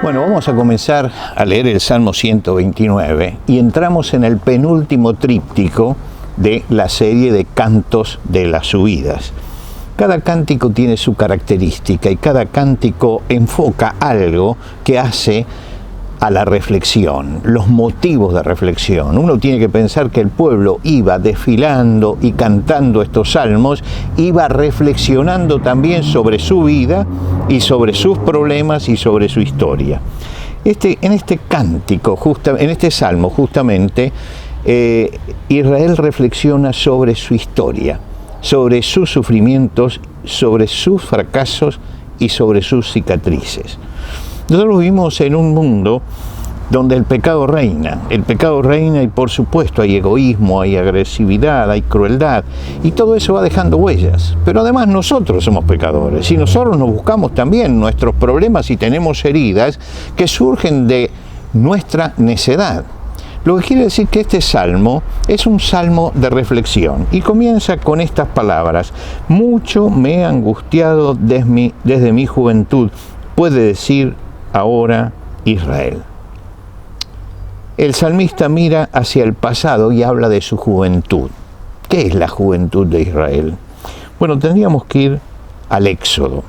Bueno, vamos a comenzar a leer el Salmo 129 y entramos en el penúltimo tríptico de la serie de cantos de las subidas. Cada cántico tiene su característica y cada cántico enfoca algo que hace a la reflexión, los motivos de reflexión. Uno tiene que pensar que el pueblo iba desfilando y cantando estos salmos, iba reflexionando también sobre su vida y sobre sus problemas y sobre su historia. En este cántico, en este salmo justamente, Israel reflexiona sobre su historia, sobre sus sufrimientos, sobre sus fracasos y sobre sus cicatrices. Nosotros vivimos en un mundo donde el pecado reina y por supuesto hay egoísmo, hay agresividad, hay crueldad y todo eso va dejando huellas. Pero además nosotros somos pecadores y nosotros nos buscamos también nuestros problemas y tenemos heridas que surgen de nuestra necedad. Lo que quiere decir que este salmo es un salmo de reflexión y comienza con estas palabras: mucho me he angustiado desde mi juventud, puede decir ahora Israel. El salmista mira hacia el pasado y habla de su juventud. ¿Qué es la juventud de Israel? Bueno, tendríamos que ir al Éxodo,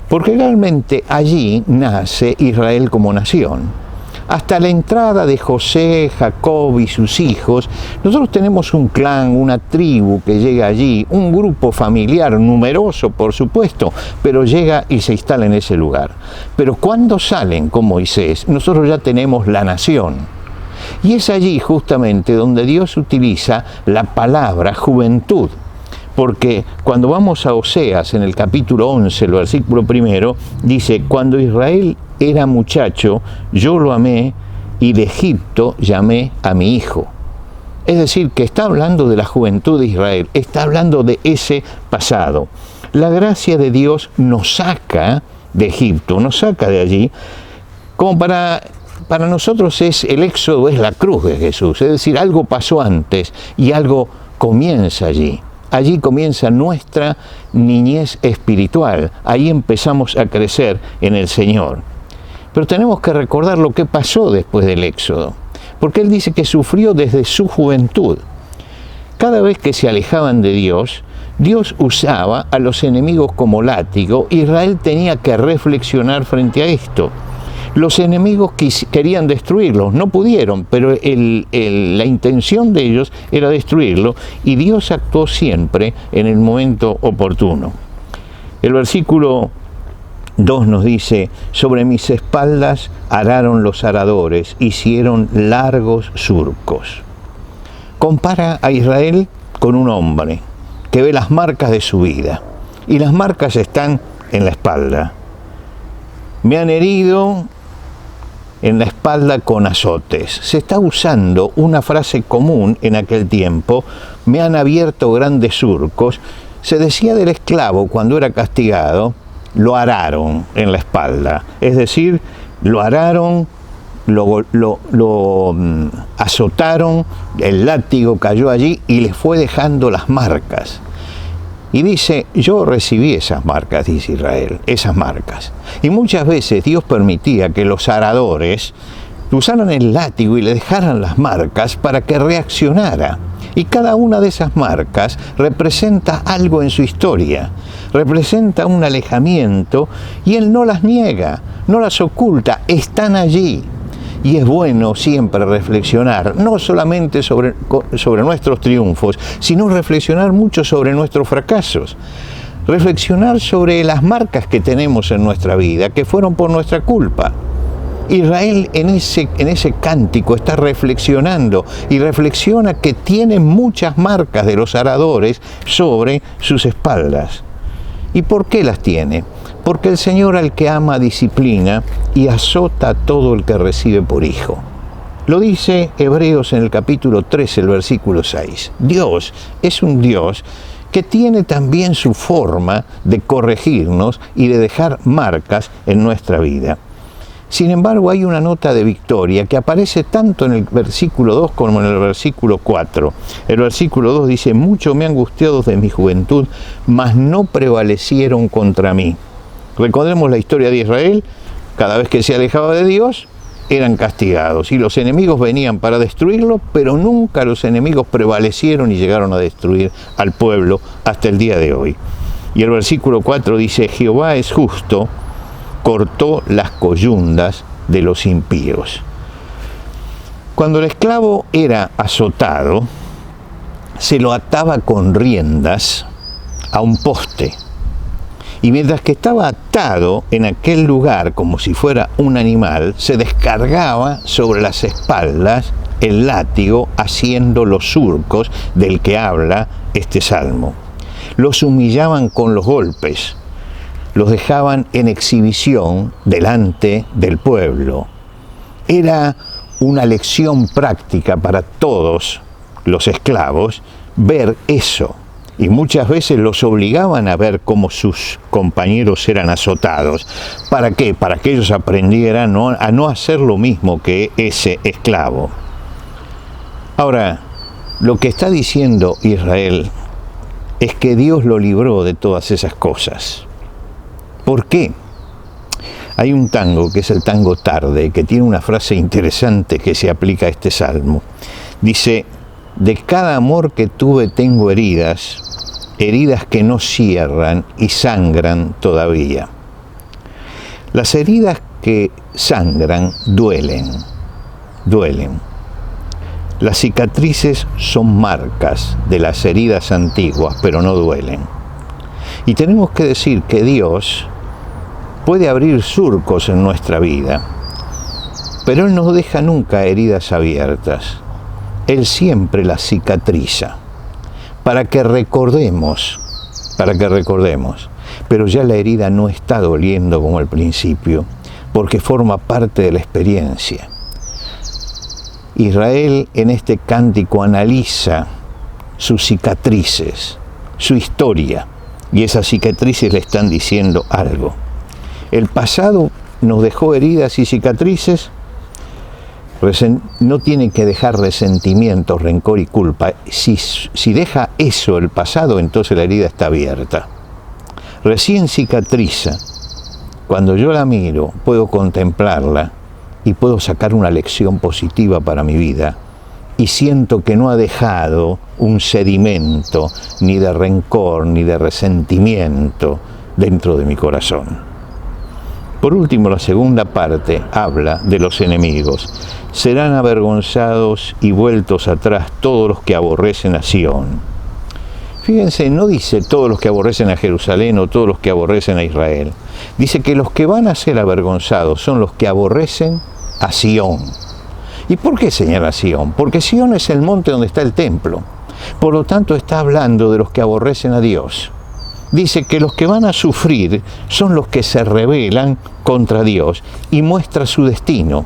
porque realmente allí nace Israel como nación. Hasta la entrada de José, Jacob y sus hijos, nosotros tenemos un clan, una tribu que llega allí, un grupo familiar numeroso, por supuesto, pero llega y se instala en ese lugar. Pero cuando salen con Moisés, nosotros ya tenemos la nación. Y es allí justamente donde Dios utiliza la palabra juventud. Porque cuando vamos a Oseas, en el capítulo 11, el versículo 1, dice: cuando Israel era muchacho, yo lo amé, y de Egipto llamé a mi hijo. Es decir, que está hablando de la juventud de Israel, está hablando de ese pasado. La gracia de Dios nos saca de Egipto, nos saca de allí, como para nosotros el éxodo es la cruz de Jesús, es decir, algo pasó antes y algo comienza allí. Allí comienza nuestra niñez espiritual, ahí empezamos a crecer en el Señor. Pero tenemos que recordar lo que pasó después del Éxodo, porque Él dice que sufrió desde su juventud. Cada vez que se alejaban de Dios, Dios usaba a los enemigos como látigo. Israel tenía que reflexionar frente a esto. Los enemigos querían destruirlos, no pudieron, pero la intención de ellos era destruirlo, y Dios actuó siempre en el momento oportuno. El versículo 2 nos dice: sobre mis espaldas araron los aradores, hicieron largos surcos. Compara a Israel con un hombre que ve las marcas de su vida, y las marcas están en la espalda. Me han herido en la espalda con azotes. Se está usando una frase común en aquel tiempo: me han abierto grandes surcos. Se decía del esclavo cuando era castigado: lo araron en la espalda, es decir, lo araron, lo azotaron, el látigo cayó allí y le fue dejando las marcas. Y dice: yo recibí esas marcas, dice Israel, esas marcas. Y muchas veces Dios permitía que los aradores usaran el látigo y le dejaran las marcas para que reaccionara. Y cada una de esas marcas representa algo en su historia, representa un alejamiento, y Él no las niega, no las oculta, están allí. Y es bueno siempre reflexionar, no solamente sobre nuestros triunfos, sino reflexionar mucho sobre nuestros fracasos. Reflexionar sobre las marcas que tenemos en nuestra vida, que fueron por nuestra culpa. Israel en ese cántico está reflexionando, y reflexiona que tiene muchas marcas de los aradores sobre sus espaldas. ¿Y por qué las tiene? Porque el Señor al que ama disciplina y azota a todo el que recibe por hijo. Lo dice Hebreos en el capítulo 13, el versículo 6. Dios es un Dios que tiene también su forma de corregirnos y de dejar marcas en nuestra vida. Sin embargo, hay una nota de victoria que aparece tanto en el versículo 2 como en el versículo 4. El versículo 2 dice: mucho me he angustiado de mi juventud, mas no prevalecieron contra mí. Recordemos la historia de Israel. Cada vez que se alejaba de Dios, eran castigados. Y los enemigos venían para destruirlo, pero nunca los enemigos prevalecieron y llegaron a destruir al pueblo hasta el día de hoy. Y el versículo 4 dice, Jehová es justo, cortó las coyundas de los impíos. Cuando el esclavo era azotado, se lo ataba con riendas a un poste. Y mientras que estaba atado en aquel lugar como si fuera un animal, se descargaba sobre las espaldas el látigo haciendo los surcos del que habla este salmo. Los humillaban con los golpes, los dejaban en exhibición delante del pueblo. Era una lección práctica para todos los esclavos ver eso. Y muchas veces los obligaban a ver cómo sus compañeros eran azotados. ¿Para qué? Para que ellos aprendieran a no hacer lo mismo que ese esclavo. Ahora, lo que está diciendo Israel es que Dios lo libró de todas esas cosas. ¿Por qué? Hay un tango, que es el tango Tarde, que tiene una frase interesante que se aplica a este salmo. Dice, de cada amor que tuve tengo heridas, heridas que no cierran y sangran todavía. Las heridas que sangran duelen. Las cicatrices son marcas de las heridas antiguas, pero no duelen. Y tenemos que decir que Dios puede abrir surcos en nuestra vida, pero Él no deja nunca heridas abiertas. Él siempre las cicatriza, para que recordemos, pero ya la herida no está doliendo como al principio, porque forma parte de la experiencia. Israel en este cántico analiza sus cicatrices, su historia, y esas cicatrices le están diciendo algo. El pasado nos dejó heridas y cicatrices. No tiene que dejar resentimiento, rencor y culpa. Si deja eso el pasado, entonces la herida está abierta. Recién cicatriza. Cuando yo la miro, puedo contemplarla y puedo sacar una lección positiva para mi vida. Y siento que no ha dejado un sedimento ni de rencor ni de resentimiento dentro de mi corazón. Por último, la segunda parte habla de los enemigos. Serán avergonzados y vueltos atrás todos los que aborrecen a Sión. Fíjense, no dice todos los que aborrecen a Jerusalén o todos los que aborrecen a Israel. Dice que los que van a ser avergonzados son los que aborrecen a Sión. ¿Y por qué señala Sión? Porque Sión es el monte donde está el templo. Por lo tanto, está hablando de los que aborrecen a Dios. Dice que los que van a sufrir son los que se rebelan contra Dios y muestra su destino.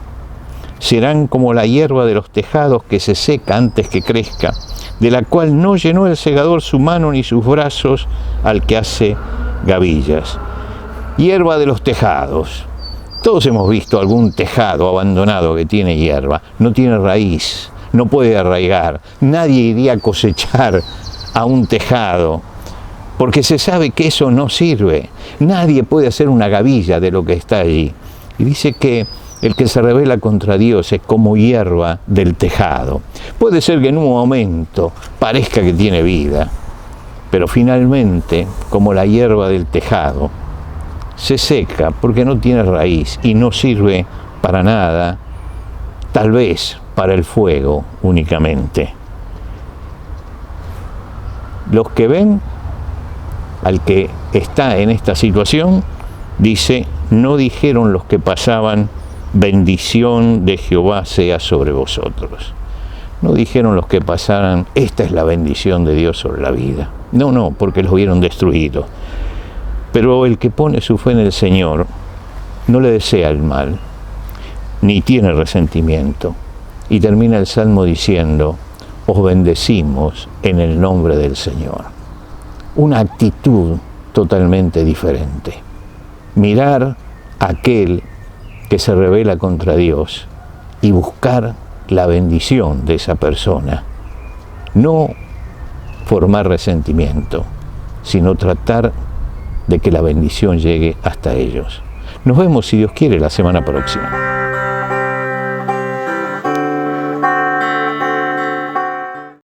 Serán como la hierba de los tejados que se seca antes que crezca, de la cual no llenó el segador su mano ni sus brazos al que hace gavillas. Hierba de los tejados. Todos hemos visto algún tejado abandonado que tiene hierba. No tiene raíz, no puede arraigar. Nadie iría a cosechar a un tejado, porque se sabe que eso no sirve. Nadie puede hacer una gavilla de lo que está allí. Y dice que el que se rebela contra Dios es como hierba del tejado. Puede ser que en un momento parezca que tiene vida, pero finalmente, como la hierba del tejado, se seca porque no tiene raíz y no sirve para nada, tal vez para el fuego únicamente. Los que ven al que está en esta situación, dice, no dijeron los que pasaban, bendición de Jehová sea sobre vosotros. No dijeron los que pasaran, esta es la bendición de Dios sobre la vida. No, porque los hubieron destruido. Pero el que pone su fe en el Señor no le desea el mal, ni tiene resentimiento. Y termina el Salmo diciendo, os bendecimos en el nombre del Señor. Una actitud totalmente diferente. Mirar a aquel que se rebela contra Dios y buscar la bendición de esa persona. No formar resentimiento, sino tratar de que la bendición llegue hasta ellos. Nos vemos, si Dios quiere, la semana próxima.